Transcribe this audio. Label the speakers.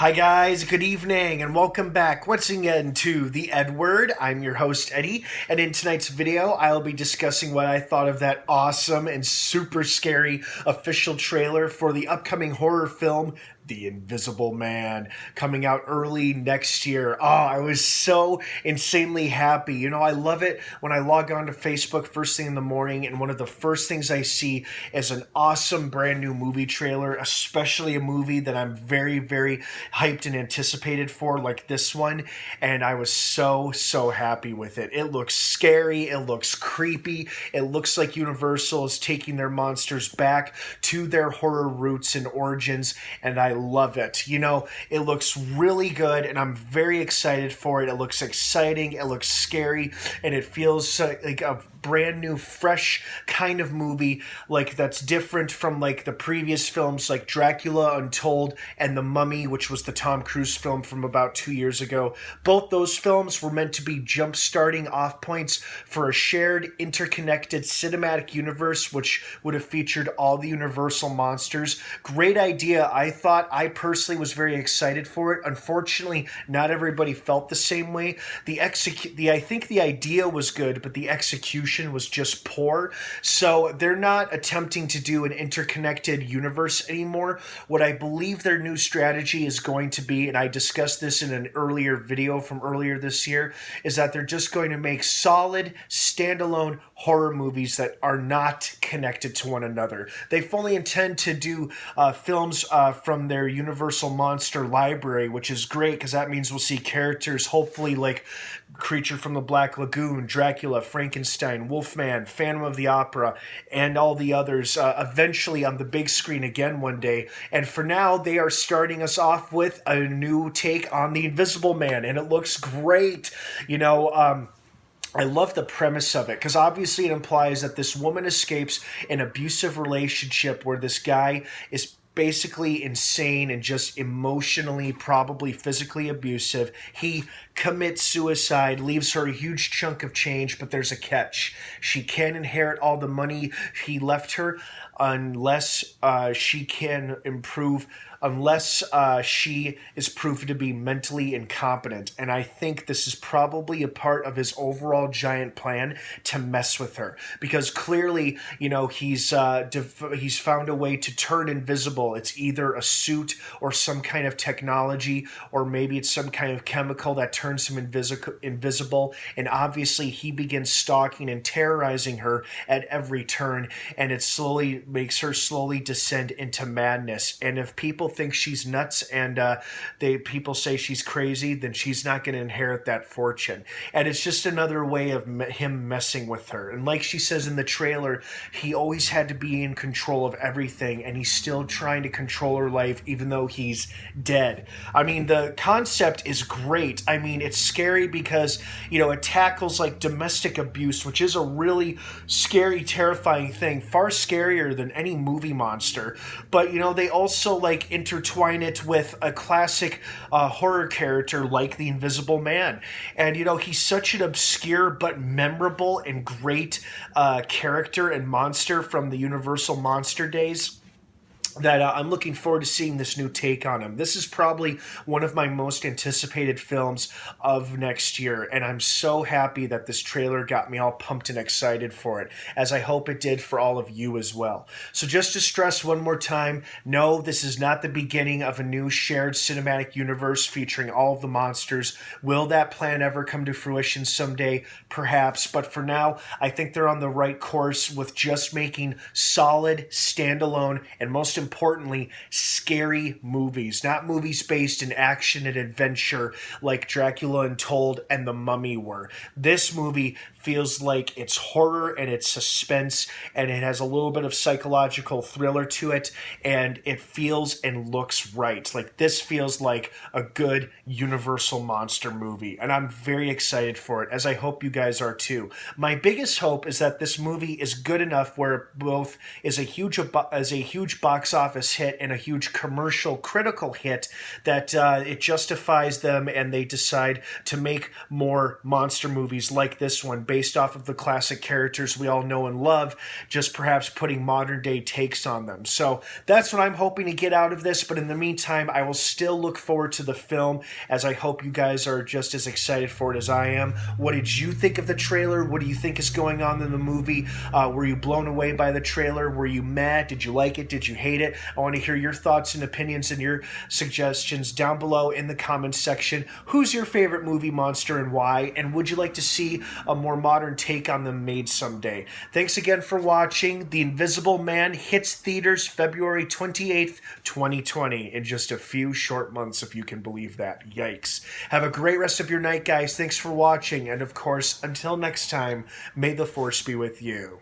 Speaker 1: Hi guys, good evening and welcome back once again to the EdWord. I'm your host Eddie, and in tonight's video I'll be discussing what I thought of that awesome and super scary official trailer for the upcoming horror film The Invisible Man, coming out early next year. Oh, I was so insanely happy. You know, I love it when I log on to Facebook first thing in the morning and one of the first things I see is an awesome brand new movie trailer, especially a movie that I'm very hyped and anticipated for, like this one. And I was so happy with it. It looks scary, it looks creepy, it looks like Universal is taking their monsters back to their horror roots and origins, and I love it. You know, it looks really good and I'm very excited for it. It looks exciting, it looks scary, and it feels like a brand new, fresh kind of movie, like that's different from like the previous films like Dracula Untold and The Mummy, which was the Tom Cruise film from about 2 years ago. Both those films were meant to be jump-starting off points for a shared, interconnected cinematic universe, which would have featured all the Universal monsters. Great idea. I personally was very excited for it. Unfortunately, not everybody felt the same way. I think the idea was good, but the execution was just poor. So they're not attempting to do an interconnected universe anymore. What I believe their new strategy is going to be, and I discussed this in an earlier video from earlier this year, is that they're just going to make solid, standalone horror movies that are not connected to one another. They fully intend to do films from their Universal Monster library, which is great because that means we'll see characters hopefully like Creature from the Black Lagoon, Dracula, Frankenstein, Wolfman, Phantom of the Opera, and all the others eventually on the big screen again one day. And for now, they are starting us off with a new take on The Invisible Man, and it looks great. You know, I love the premise of it because obviously it implies that this woman escapes an abusive relationship where this guy is basically insane and just emotionally, probably physically abusive. He commits suicide, leaves her a huge chunk of change, but there's a catch. She can't inherit all the money he left her unless she can improve, unless she is proven to be mentally incompetent. And I think this is probably a part of his overall giant plan to mess with her, because clearly, you know, he's found a way to turn invisible. It's either a suit or some kind of technology, or maybe it's some kind of chemical that turns him invisible. And obviously, he begins stalking and terrorizing her at every turn, and it slowly makes her slowly descend into madness. And if people think she's nuts and people say she's crazy, then she's not going to inherit that fortune. And it's just another way of him messing with her. And like she says in the trailer, he always had to be in control of everything, and he's still trying to control her life even though he's dead. I mean, the concept is great. I mean, it's scary because, you know, it tackles like domestic abuse, which is a really scary, terrifying thing, far scarier than any movie monster. But, you know, they also like intertwine it with a classic horror character like the Invisible Man. And, you know, he's such an obscure but memorable and great character and monster from the Universal Monster days that I'm looking forward to seeing this new take on him. This is probably one of my most anticipated films of next year, and I'm so happy that this trailer got me all pumped and excited for it, as I hope it did for all of you as well. So just to stress one more time, no, this is not the beginning of a new shared cinematic universe featuring all of the monsters. Will that plan ever come to fruition someday? Perhaps, but for now, I think they're on the right course with just making solid, standalone, and most importantly, scary movies, not movies based in action and adventure like Dracula Untold and The Mummy were. This movie feels like it's horror and it's suspense, and it has a little bit of psychological thriller to it, and it feels and looks right. Like, this feels like a good Universal monster movie, and I'm very excited for it, as I hope you guys are too. My biggest hope is that this movie is good enough where it both is a huge box box office hit and a huge commercial critical hit that it justifies them, and they decide to make more monster movies like this one based off of the classic characters we all know and love, just perhaps putting modern day takes on them. So that's what I'm hoping to get out of this, but in the meantime, I will still look forward to the film, as I hope you guys are just as excited for it as I am. What did you think of the trailer? What do you think is going on in the movie? Were you blown away by the trailer? Were you mad? Did you like it? Did you hate it? I want to hear your thoughts and opinions and your suggestions down below in the comments section. Who's your favorite movie monster and why? And would you like to see a more modern take on them made someday? Thanks again for watching. The Invisible Man hits theaters February 28th, 2020, in just a few short months, if you can believe that. Yikes. Have a great rest of your night, guys. Thanks for watching. And of course, until next time, may the Force be with you.